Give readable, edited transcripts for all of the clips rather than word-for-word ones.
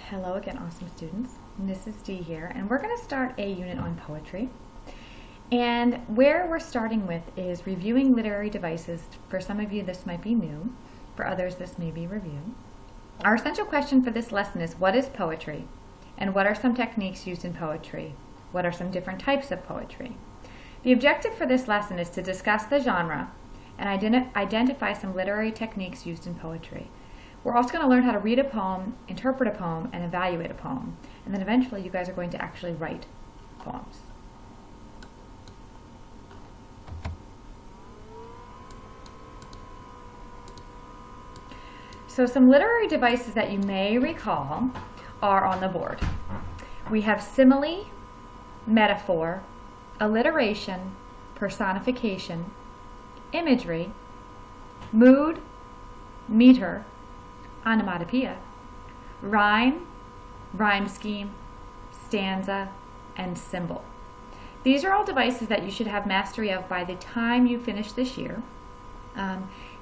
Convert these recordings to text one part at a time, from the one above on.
Hello again, awesome students. This is Dee here, and we're going to start a unit on poetry. And where we're starting with is reviewing literary devices. For some of you, this might be new. For others, this may be review. Our essential question for this lesson is, what is poetry? And what are some techniques used in poetry? What are some different types of poetry? The objective for this lesson is to discuss the genre and identify some literary techniques used in poetry. We're also going to learn how to read a poem, interpret a poem, and evaluate a poem. And then eventually you guys are going to actually write poems. So some literary devices that you may recall are on the board. We have simile, metaphor, alliteration, personification, imagery, mood, meter, onomatopoeia, rhyme, rhyme scheme, stanza, and symbol. These are all devices that you should have mastery of by the time you finish this year.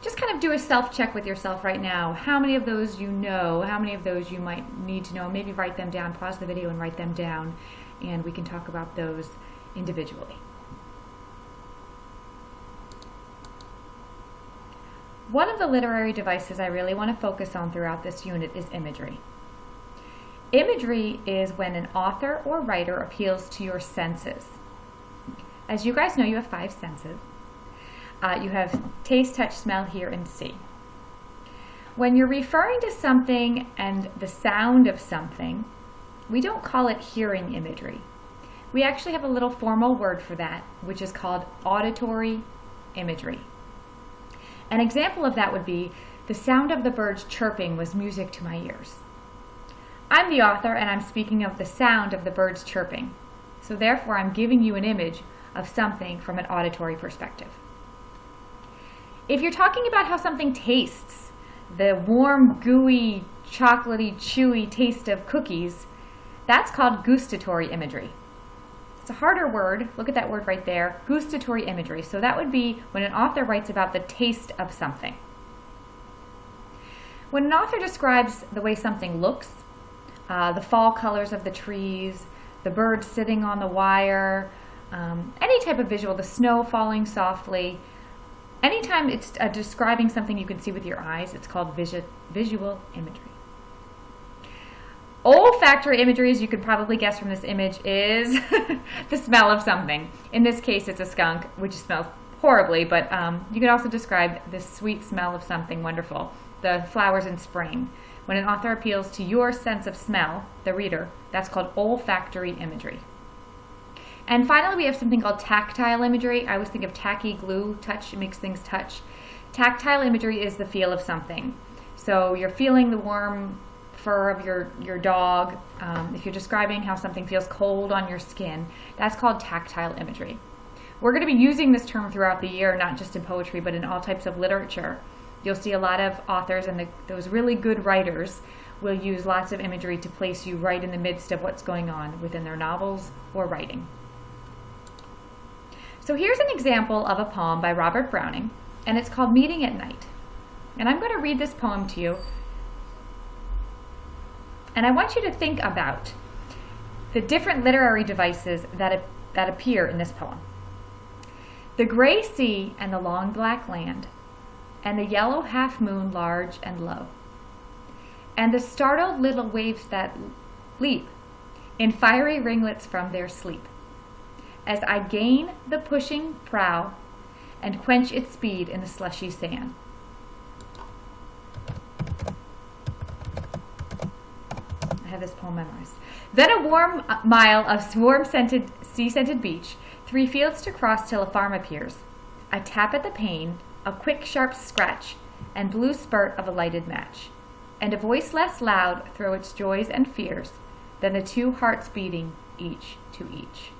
Just kind of do a self-check with yourself right now. How many of those you know? How many of those you might need to know? Maybe write them down, pause the video and write them down, and we can talk about those individually. One of the literary devices I really want to focus on throughout this unit is imagery. Imagery is when an author or writer appeals to your senses. As you guys know, you have 5 senses. You have taste, touch, smell, hear, and see. When you're referring to something and the sound of something, we don't call it hearing imagery. We actually have a little formal word for that, which is called auditory imagery. An example of that would be, the sound of the birds chirping was music to my ears. I'm the author and I'm speaking of the sound of the birds chirping. So therefore I'm giving you an image of something from an auditory perspective. If you're talking about how something tastes, the warm, gooey, chocolatey, chewy taste of cookies, that's called gustatory imagery. It's a harder word. Look at that word right there, gustatory imagery. So that would be when an author writes about the taste of something. When an author describes the way something looks, the fall colors of the trees, the birds sitting on the wire, any type of visual, the snow falling softly, anytime it's describing something you can see with your eyes, it's called visual imagery. Olfactory imagery, as you could probably guess from this image, is the smell of something. In this case, it's a skunk, which smells horribly, but you can also describe the sweet smell of something wonderful, the flowers in spring. When an author appeals to your sense of smell, the reader, that's called olfactory imagery. And finally, we have something called tactile imagery. I always think of tacky glue, touch, it makes things touch. Tactile imagery is the feel of something. So you're feeling the warm fur of your dog. If you're describing how something feels cold on your skin, that's called tactile imagery. We're going to be using this term throughout the year, not just in poetry, but in all types of literature. You'll see a lot of authors and those really good writers will use lots of imagery to place you right in the midst of what's going on within their novels or writing. So here's an example of a poem by Robert Browning, and it's called Meeting at Night. And I'm going to read this poem to you. And I want you to think about the different literary devices that appear in this poem. The gray sea and the long black land, and the yellow half moon large and low, and the startled little waves that leap in fiery ringlets from their sleep, as I gain the pushing prow and quench its speed in the slushy sand. I have this poem memorized. Then a warm mile of swarm-scented, sea-scented beach, 3 fields to cross till a farm appears. A tap at the pane, a quick sharp scratch, and blue spurt of a lighted match, and a voice less loud through its joys and fears than the 2 hearts beating each to each.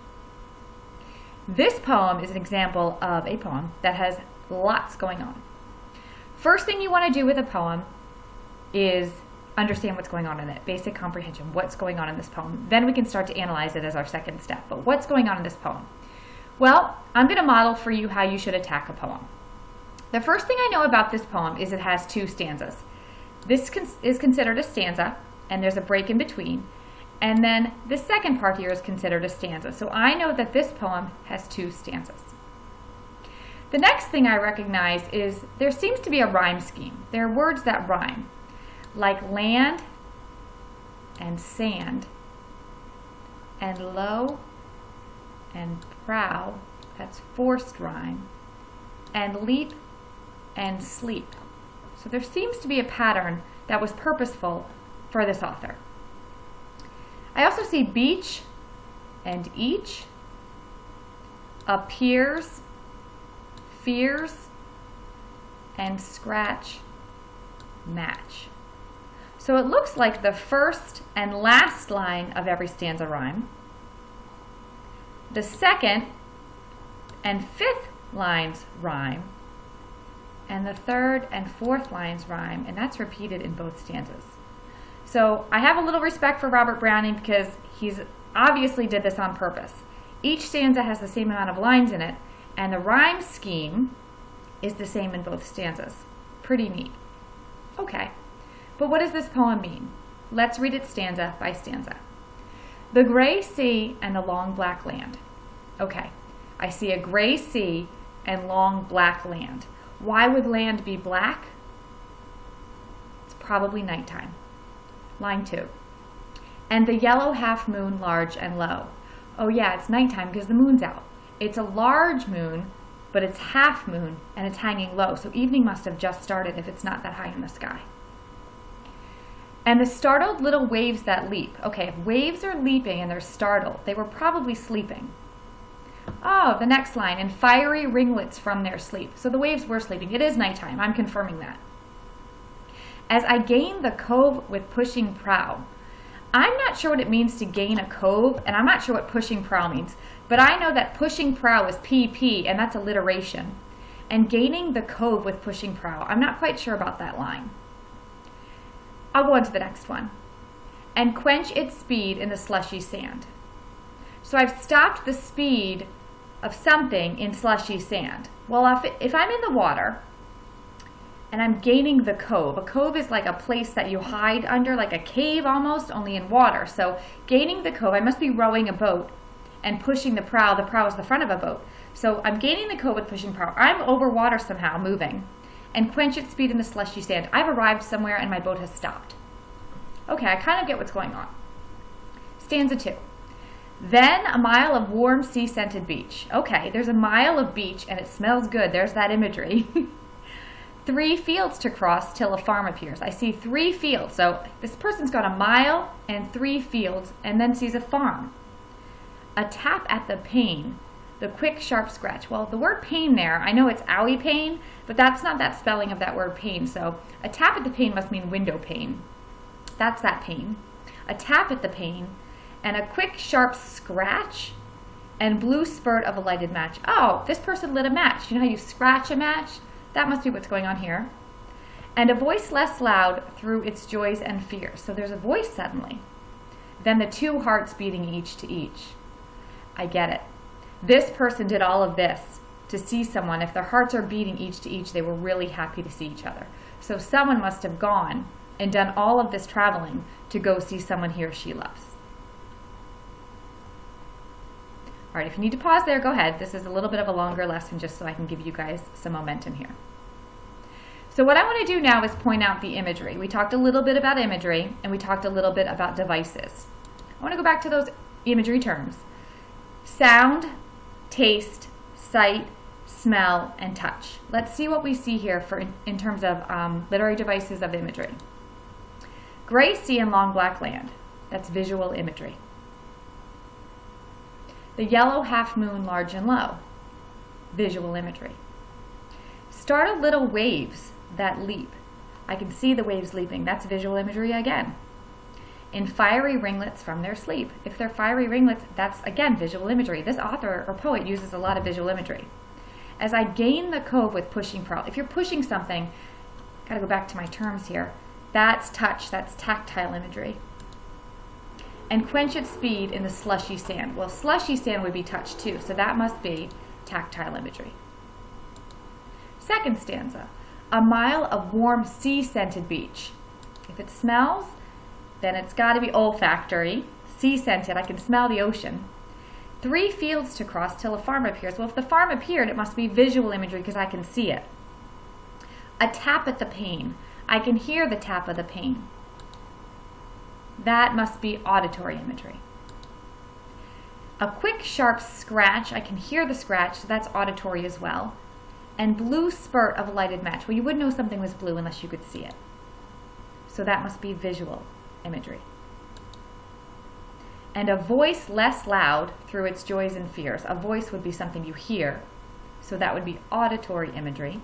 This poem is an example of a poem that has lots going on. First thing you want to do with a poem is understand what's going on in it, basic comprehension, what's going on in this poem. Then we can start to analyze it as our second step. But what's going on in this poem? Well, I'm going to model for you how you should attack a poem. The first thing I know about this poem is it has 2 stanzas. This is considered a stanza, and there's a break in between. And then the second part here is considered a stanza. So I know that this poem has 2 stanzas. The next thing I recognize is there seems to be a rhyme scheme. There are words that rhyme, like land and sand and low and prow, that's forced rhyme, and leap and sleep. So there seems to be a pattern that was purposeful for this author. I also see beach and each, appears, fears, and scratch, match. So it looks like the first and last line of every stanza rhyme. The second and fifth lines rhyme, and the third and fourth lines rhyme, and that's repeated in both stanzas. So I have a little respect for Robert Browning because he's obviously did this on purpose. Each stanza has the same amount of lines in it, and the rhyme scheme is the same in both stanzas. Pretty neat. Okay, but what does this poem mean? Let's read it stanza by stanza. The gray sea and the long black land. Okay, I see a gray sea and long black land. Why would land be black? It's probably nighttime. Line 2. And the yellow half moon large and low. Oh yeah, it's nighttime because the moon's out. It's a large moon, but it's half moon and it's hanging low. So evening must have just started if it's not that high in the sky. And the startled little waves that leap. Okay, if waves are leaping and they're startled, they were probably sleeping. Oh, the next line, and fiery ringlets from their sleep. So the waves were sleeping. It is nighttime. I'm confirming that. As I gain the cove with pushing prow. I'm not sure what it means to gain a cove, and I'm not sure what pushing prow means, but I know that pushing prow is PP, and that's alliteration. And gaining the cove with pushing prow, I'm not quite sure about that line. I'll go on to the next one. And quench its speed in the slushy sand. So I've stopped the speed of something in slushy sand. Well, if I'm in the water and I'm gaining the cove, a cove is like a place that you hide under, like a cave almost, only in water. So gaining the cove, I must be rowing a boat and pushing the prow. The prow is the front of a boat. So I'm gaining the cove with pushing prow. I'm over water somehow, moving. And quench its speed in the slushy sand. I've arrived somewhere and my boat has stopped. Okay, I kind of get what's going on. Stanza 2. Then a mile of warm sea-scented beach. Okay, there's a mile of beach and it smells good. There's that imagery. 3 fields to cross till a farm appears. I see 3 fields. So this person's got a mile and 3 fields and then sees a farm. A tap at the pane. The quick, sharp scratch. Well, the word pain there, I know it's owie pain, but that's not that spelling of that word pain. So a tap at the pane must mean window pane. That's that pain. A tap at the pane, and a quick, sharp scratch, and blue spurt of a lighted match. Oh, this person lit a match. You know how you scratch a match? That must be what's going on here. And a voice less loud through its joys and fears. So there's a voice suddenly. Then the 2 hearts beating each to each. I get it. This person did all of this to see someone. If their hearts are beating each to each, they were really happy to see each other. So someone must have gone and done all of this traveling to go see someone he or she loves. All right, if you need to pause there, go ahead. This is a little bit of a longer lesson just so I can give you guys some momentum here. So what I want to do now is point out the imagery. We talked a little bit about imagery and we talked a little bit about devices. I want to go back to those imagery terms. Sound, taste, sight, smell, and touch. Let's see what we see here in terms of literary devices of imagery. Gray sea and long black land. That's visual imagery. The yellow half moon large and low. Visual imagery. Startled little waves that leap. I can see the waves leaping. That's visual imagery again. In fiery ringlets from their sleep. If they're fiery ringlets, that's again visual imagery. This author or poet uses a lot of visual imagery. As I gain the cove with pushing prow. If you're pushing something, gotta go back to my terms here. That's touch, that's tactile imagery. And quench its speed in the slushy sand. Well, slushy sand would be touch too, so that must be tactile imagery. Second stanza. A mile of warm sea-scented beach. If it smells, then it's got to be olfactory. C, scented, I can smell the ocean. 3 fields to cross till a farm appears. Well, if the farm appeared, it must be visual imagery because I can see it. A tap at the pane. I can hear the tap of the pane. That must be auditory imagery. A quick, sharp scratch. I can hear the scratch, so that's auditory as well. And blue spurt of a lighted match. Well, you wouldn't know something was blue unless you could see it. So that must be visual imagery. And a voice less loud through its joys and fears. A voice would be something you hear, so that would be auditory imagery.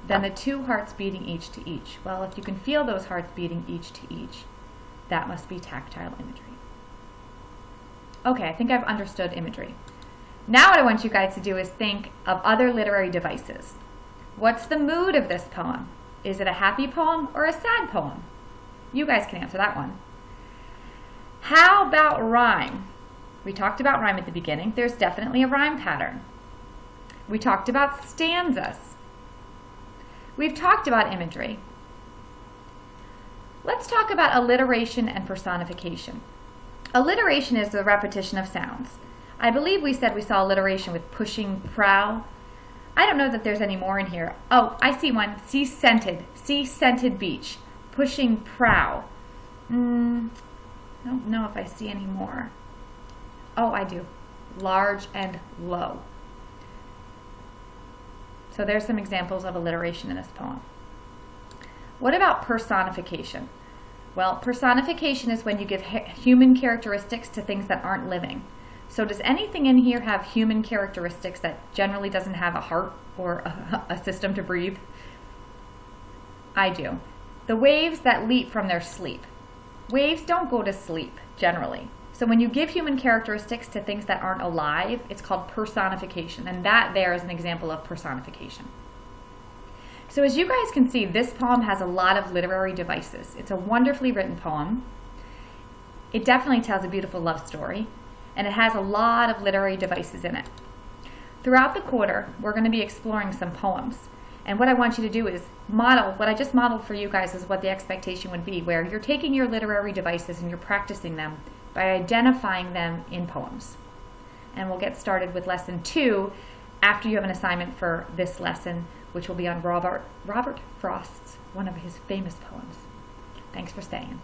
Then the 2 hearts beating each to each. Well, if you can feel those hearts beating each to each, that must be tactile imagery. Okay, I think I've understood imagery. Now what I want you guys to do is think of other literary devices. What's the mood of this poem? Is it a happy poem or a sad poem? You guys can answer that one. How about rhyme? We talked about rhyme at the beginning. There's definitely a rhyme pattern. We talked about stanzas. We've talked about imagery. Let's talk about alliteration and personification. Alliteration is the repetition of sounds. I believe we said we saw alliteration with pushing, prow. I don't know that there's any more in here. Oh, I see one. See scented beach. Pushing, prow. I don't know if I see any more. Oh, I do. Large and low. So there's some examples of alliteration in this poem. What about personification? Well, personification is when you give human characteristics to things that aren't living. So does anything in here have human characteristics that generally doesn't have a heart or a system to breathe? I do. The waves that leap from their sleep. Waves don't go to sleep, generally. So when you give human characteristics to things that aren't alive, it's called personification. And that there is an example of personification. So as you guys can see, this poem has a lot of literary devices. It's a wonderfully written poem. It definitely tells a beautiful love story. And it has a lot of literary devices in it. Throughout the quarter, we're going to be exploring some poems. And what I want you to do is model, what I just modeled for you guys is what the expectation would be, where you're taking your literary devices and you're practicing them by identifying them in poems. And we'll get started with lesson 2 after you have an assignment for this lesson, which will be on Robert Frost's, one of his famous poems. Thanks for staying.